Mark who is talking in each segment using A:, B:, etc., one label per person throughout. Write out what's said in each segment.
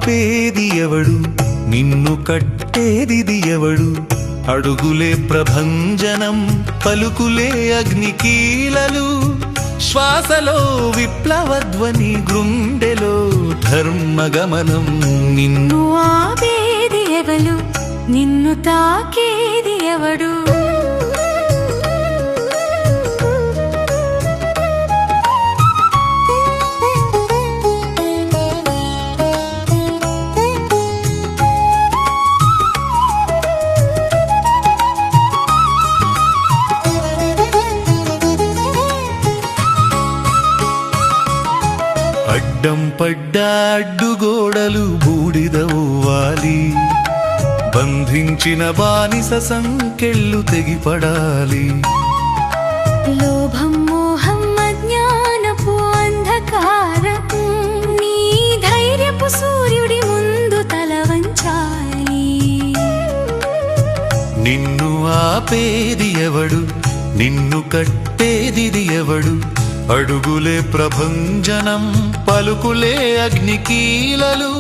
A: ఆపేది ఎవడు నిన్ను కట్టేది ఎవడు అడుగులే ప్రభంజనం పలుకులే అగ్నికీలలు శ్వాసలో విప్లవధ్వని గుండెలో ధర్మగమనం నిన్ను
B: ఆపేది ఎవడు నిన్ను తాకేది ఎవడు
A: అడ్డం పడ్డ అడ్డుగోడలు బూడిదవ్వాలి బంధించిన బానిస సంకెళ్ళు తెగిపడాలి
B: లోభం మోహం అజ్ఞానపు అంధకారపు నీ ధైర్యపు సూర్యుడి ముందు తల వంచాలి
A: నిన్ను ఆపేది ఎవడు నిన్ను కట్టేది ఎవడు అడుగులే ప్రభంజనం పలుకులే అగ్నికీలలు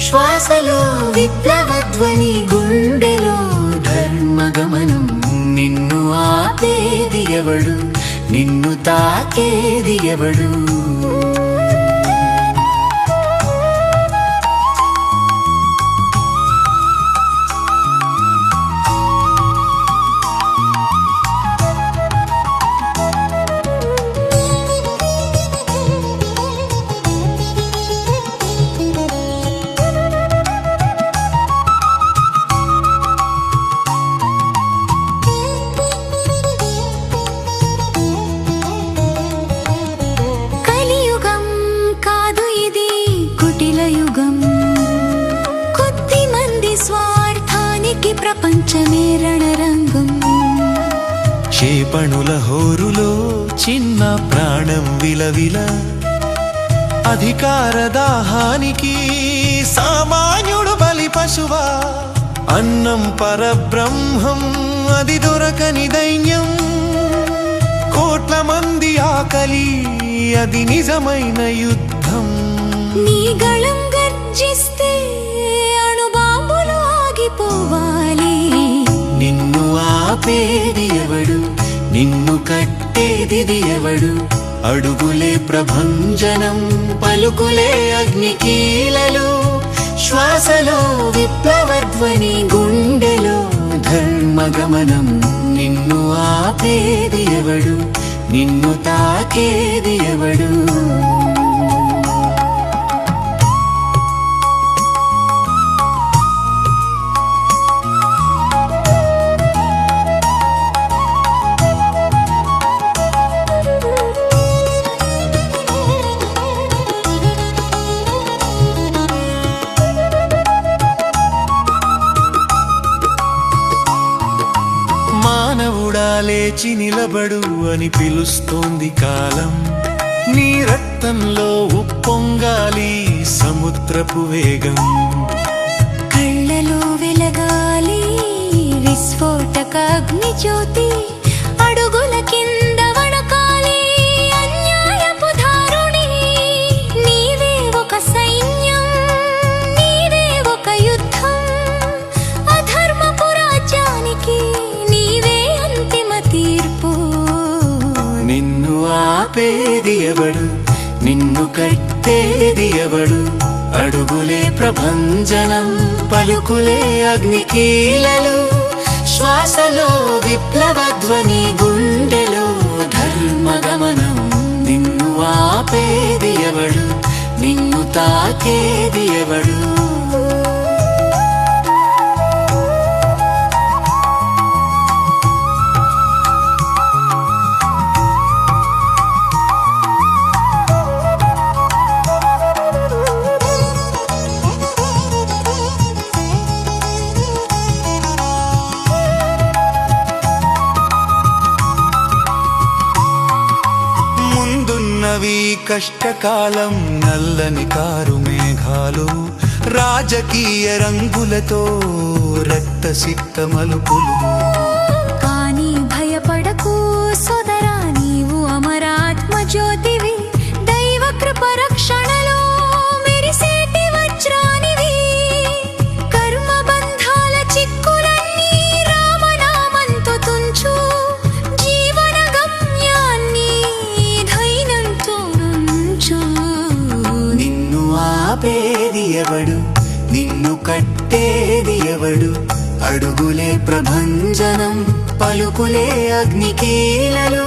B: శ్వాసలో విప్లవధ్వని గుండెలో ధర్మగమనం
A: నిన్ను
B: ఆపేది ఎవడు నిన్ను తాకేది ఎవడు ప్రపంచమే రణరంగం
A: క్షేపణుల హోరులో చిన్న ప్రాణం విలవిల అధికార దాహానికి సామాన్యుడు బలి పశువా అన్నం పరబ్రహ్మం అది దొరకని దైన్యం కోట్ల మంది ఆకలి అది నిజమైన యుద్ధం
B: నీ గళం గర్జిస్తే అణుబాంబులు ఆగిపోవాలి
A: నిన్ను ఆపేది ఎవడు నిన్ను కట్టేది ఎవడు అడుగులే ప్రభంజనం పలుకులే అగ్నికీలలు శ్వాసలో విప్లవధ్వని గుండెలో ధర్మగమనం నిన్ను ఆపేది ఎవడు నిన్ను తాకేది ఎవడు లేచి నిలబడు అని పిలుస్తోంది కాలం నీ రక్తంలో ఉప్పొంగాలి సముద్రపు వేగం
B: కళ్ళలో వెలగాలి విస్ఫోటక అగ్ని జ్యోతి అడుగుల కింద వణకాలి అన్యాయపు ధారుణి నీవే ఒక సైన్యం నీవే ఒక యుద్ధం అధర్మపు రాజ్యానికి తీర్పు
A: నిన్ను ఆపేది ఎవడు నిన్ను కట్టేది ఎవడు అడుగులే ప్రభంజనం పలుకులే అగ్నికీలలు శ్వాసలో విప్లవధ్వని గుండెలో ధర్మగమనం నిన్ను ఆపేది ఎవడు నిన్ను తాకేది ఎవడు కష్టకాలం నల్లని కారు మేఘాలు రాజకీయ రంగులతో రక్తసిక్త మలుపులు
B: కానీ భయపడకు సోదరా నీవు అమరాత్మ జ్యోతివి దైవ కృప రక్షణలో మెరిసేటి వజ్రానివి
A: ఎవడు నిన్ను కట్టేది ఎవడు అడుగులే ప్రభంజనం పలుకులే అగ్నికీలలు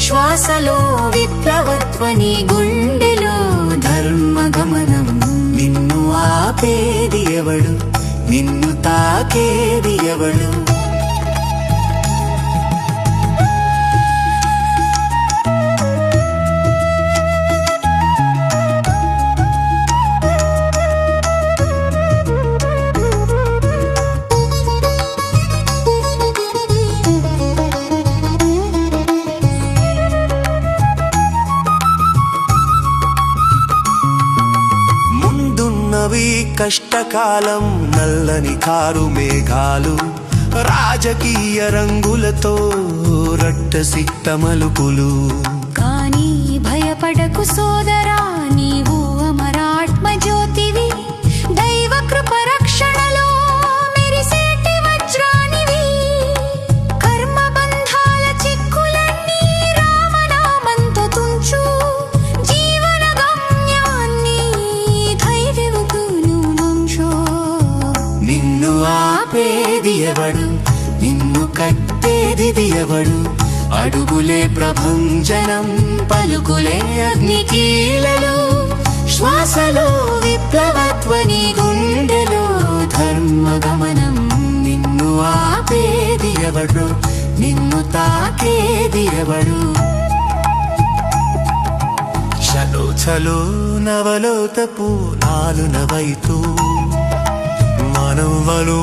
A: శ్వాసలో విప్లవత్వని గుండెలో ధర్మగమనం నిన్ను ఆపేది ఎవడు నిన్ను తాకేది ఎవడు కష్టకాలం నల్లని కారు మేఘాలు రాజకీయ రంగులతో రట్టసిట్ట మలుపులు
B: కానీ భయపడకు సోదరా నీవు అమరాత్మ జ్యోతివి దైవ కృప రక్షణలో మెరిసేటి వజ్రానివి కర్మ బంధాల చిక్కులన్నీ రామనామంతో తుంచు జీవన గమ్యాన్ని ధైర్యముతోను వంశో
A: నిన్ను ఆపేది ఎవడు నిన్ను కట్టేది ఎవడు అడుగులే ప్రభంజనం పలుకులే అగ్నికీలలు శ్వాసలో విప్లవత్వని గుండెలో ధర్మగమనం నిన్ను ఆపేది ఎవడు నిన్ను తాకేది ఎవడు చలో చలో నవలోతపు నాలునవైతూ మనవలు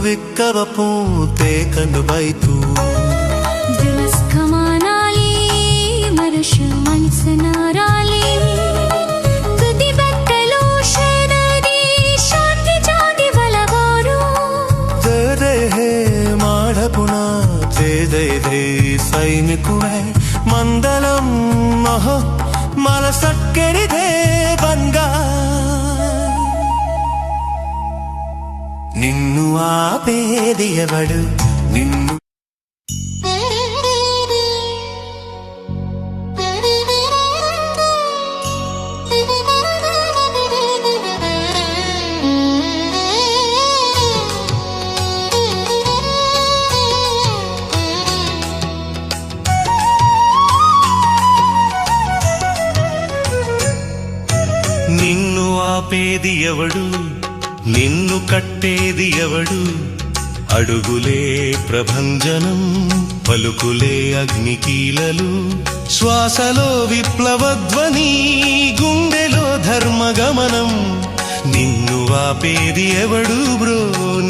A: విక్కవపు తేకను బైతూ
B: దివస్కమానాలి మరుష మనసనారాలి తుది బట్టలు శరది శాంతి జాతి వలవారు
A: జయ హే మాఢపున జయ సైనికువే మందలం మహ మల సక్కెరిదే బంగా నిన్ను ఆపేది ఎవడు నిన్ను
C: నిన్ను ఆపేది ఎవడు నిన్ను కట్టేది ఎవడు అడుగులే ప్రభంజనం పలుకులే అగ్నికీలలు శ్వాసలో విప్లవధ్వని గుండెలో ధర్మగమనం నిన్ను ఆపేది ఎవడు బ్రో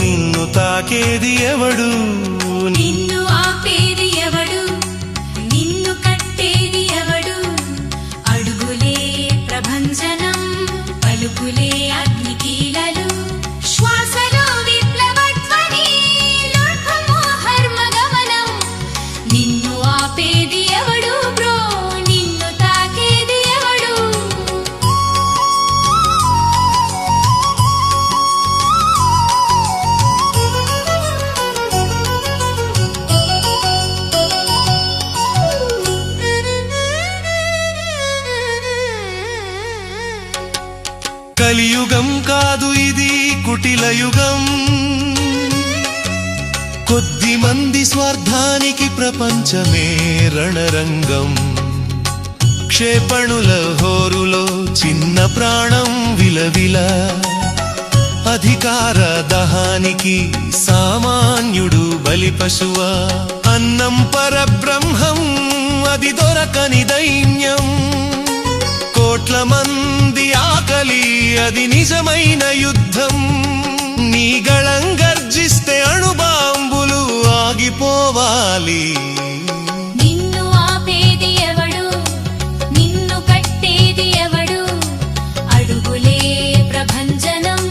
C: నిన్ను తాకేది ఎవడు
B: నిన్ను ఆపేది ఎవడు నిన్ను కట్టేది ఎవడు అడుగులే ప్రభంజనం పలుకులే అగ్నికీలలు శ్వాసలో విప్లవత్వని లోకమో హర్మగమనం నిన్ను ఆపేది ఎవడు బ్రో నిన్ను తాకేది ఎవడు
C: కలియుగం కాదు ఇది కుటిలయుగం కొద్ది మంది స్వార్థానికి ప్రపంచమే రణరంగం క్షేపణుల హోరులో చిన్న ప్రాణం విలవిల అధికార దహానికి సామాన్యుడు బలిపశువా అన్నం పరబ్రహ్మం అది దొరకని దైన్యం కోట్ల మంది ఆకలి అది నిజమైన యుద్ధం నీ గళం గర్జిస్తే అణుబాంబులు ఆగిపోవాలి
B: నిన్ను ఆపేది ఎవడు నిన్ను కట్టేది ఎవడు అడుగులే ప్రభంజనం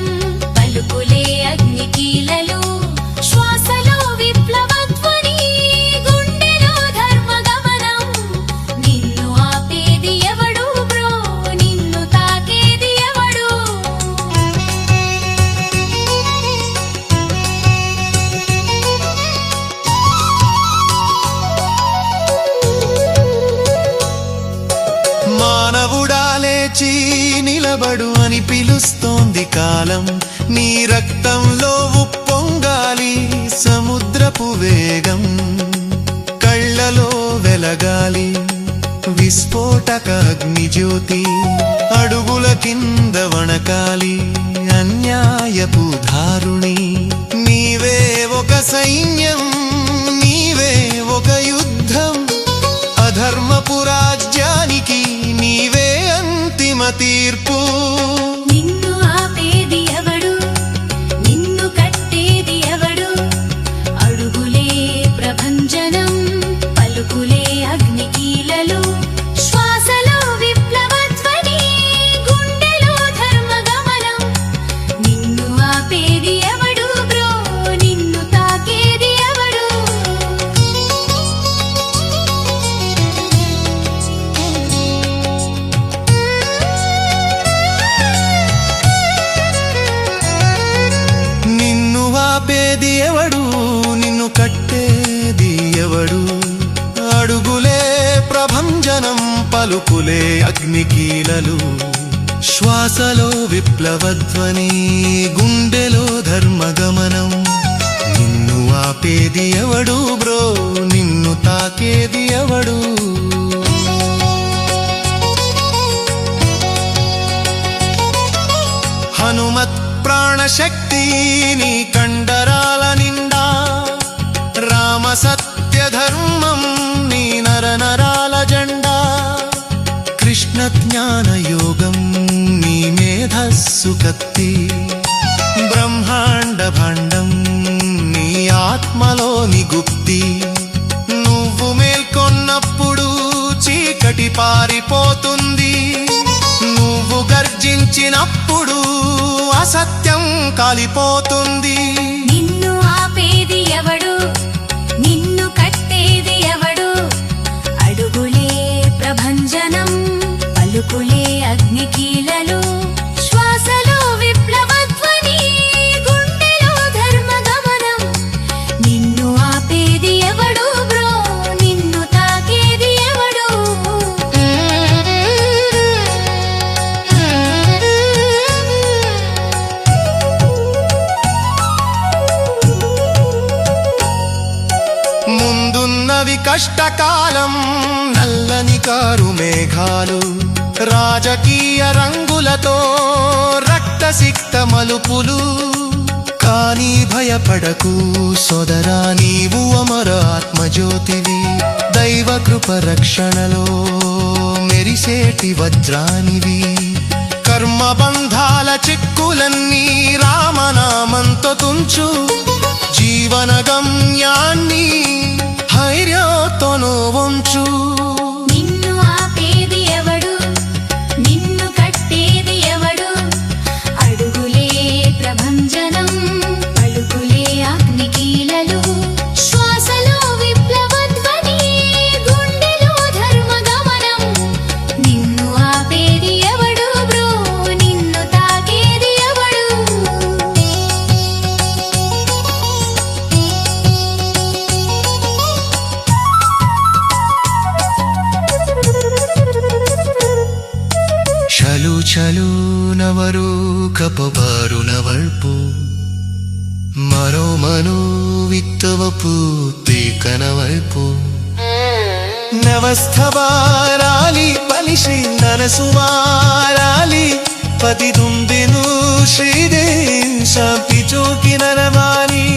B: పలుకులే అగ్నికీలలు శ్వాసలో విప్లవత్వని గుండెలో ధర్మగమనం నిన్ను ఆపేది ఎవడు బ్రో నిన్ను తాకేది ఎవడు
A: మానవుడా లేచి నిల
C: నిలబడు అని పిలుస్తోంది కాలం. నీ రక్తంలో ఉప్పొంగాలి సముద్రపు వేగం, కళ్ళలో వెలగాలి విస్ఫోటక అగ్నిజ్యోతి, అడుగుల కింద వణకాలి అన్యాయపు ధారుణి. నీవే ఒక సైన్యం, నీవే ఒక యుద్ధం, అధర్మపు రాజ్యానికి నీవే అంతిమ తీర్పు.
B: నిన్ను ఆపేది ఎవడు, నిన్ను కట్టేది ఎవడు, అడుగులే ప్రభంజనం, పలుకులే అగ్నికీలలు, శ్వాసలో విప్లవధ్వని, గుండెలో ధర్మగమనం. నిన్ను ఆపేది ఎవడు బ్రో, నిన్ను తాకేది ఎవడు.
C: నిన్ను ఆపేది ఎవడు, నిన్ను కట్టేది ఎవడు, అడుగులే ప్రభంజనం, పలుకులే అగ్నికీలలు, శ్వాసలో విప్లవధ్వని, గుండెలో ధర్మగమనం. నిన్ను ఆపేది ఎవడు బ్రో, నిన్ను తాకేది ఎవడు. హనుమత్ ప్రాణశక్తి నీ కండరాల నిండా, రామ సత్య ధర్మం నీ నరనరాల జెండా, కృష్ణ జ్ఞాన యోగం నీ మేధస్సు కత్తి, బ్రహ్మాండ భాండం నీ ఆత్మలోని గుప్తి. నువ్వు మేల్కొన్నప్పుడు చీకటి పారిపోతుంది, నువ్వు గర్జించినప్పుడు అసత్యం కాలిపోతుంది.
B: నిన్ను ఆపేది ఎవడు, నిన్ను కట్టేది ఎవడు, అడుగులే ప్రభంజనం, పలుకులే అగ్నికీలలు, శ్వాసలో విప్లవధ్వని, గుండెలో ధర్మగమనం. నిన్ను ఆపేది ఎవడు బ్రో, నిన్ను తాకేది ఎవడు.
C: ముందున్నవి కష్టకాలం, నల్లని కారు మేఘాలు, రాజకీయ రంగులతో రక్తసిక్త మలుపులు. కానీ భయపడకు సోదరా, నీవు అమర ఆత్మజ్యోతివి, దైవ కృప రక్షణలో మెరిసేటి వజ్రానివి. కర్మబంధాల చిక్కులన్నీ రామనామంతో తుంచు, జీవన గమ్యాన్ని ధైర్యంతోనూ ఉంచు.
B: నిన్ను ఆపేది ఎవడు, నిన్ను కట్టేది ఎవడు, అడుగులే ప్రభంజనం, పలుకులే అగ్నికీలలు, శ్వాసలో విప్లవధ్వని, గుండెలో ధర్మగమనం. నిన్ను ఆపేది ఎవడు బ్రో, నిన్ను తాకేది ఎవడు.
C: చలు చలు నವರು ಕಪಬಾರು ನವಳ್ಪು ಮರೋ ಮನು ವಿತ್ತವಪು ತೀಕನವಳ್ಪು ನವಸ್ಥವಾರಾಲಿ ಬಲಿಸಿ ನನಸುವಾರಾಲಿ ಪತಿದುಂಬಿನು ಶ್ರೀದೇನ್ ಶಾಂತಿ ಚೋಕಿ ನರಮಾನಿ